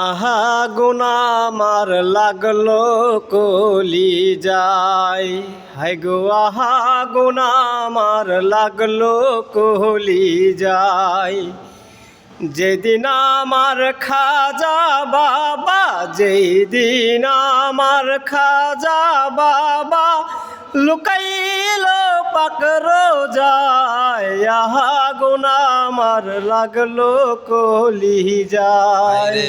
আহা গুনা আমার লাগলো কলি যায়, হাই গো আহা গুনা আমার লাগলো কলি যায়। যেদিন আমার খাজা বাবা, যেদিন আমার খাজা বাবা লুকাইল পাকর যায়, আহা গুনা আমার লাগলো কলি যায়।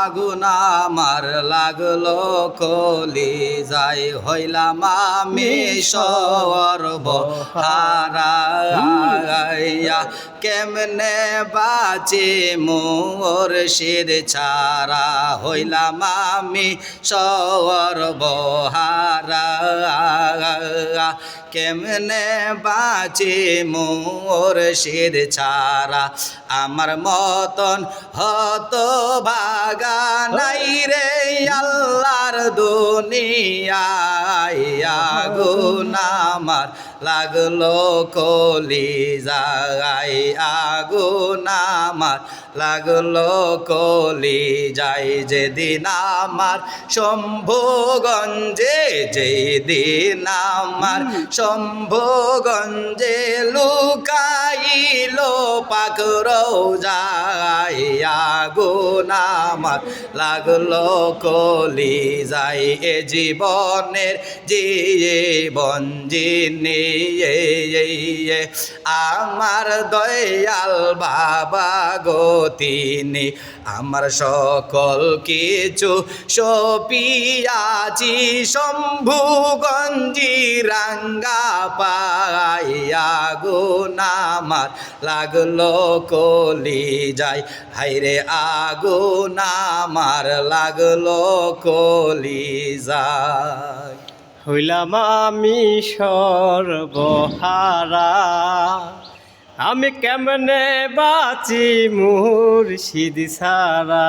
আগুন আমার লাগলো কলি যাই, হইলাম আমি সর্বহারা। কেমনে বাঁচি মুর্শিদ ছাড়া, হইলাম আমি সর্বহারা। কেমনে বাঁচি মুর্শিদ ছাড়া, আমার মতন হত ভাগা নাই রে আল্লাহর দুনিয়ায়। আগুন আমার লাগলো কলি যায়, আগুন আমার লাগলো কলি যায়। যেদিন আমার শম্ভুগঞ্জে, যেদিন আমার শম্ভুগঞ্জে লুকাইল পাকর যায়, আগুন আমার লাগলো কলি যায়। এ জীবনের জীবন যিনি আমার দয়াল বাবা গো তিনি, আমার সকল কিছু সপিয়াছি শম্ভুগঞ্জি রাঙ্গা পাইয়া। আগুন আমার লাগলো কলি যায়, হাইরে আগুন আমার লাগলো কলি যায়। হইলাম আমি সর্বহারা, আমি কেমনে বাঁচি মুর্শিদ ছাড়া।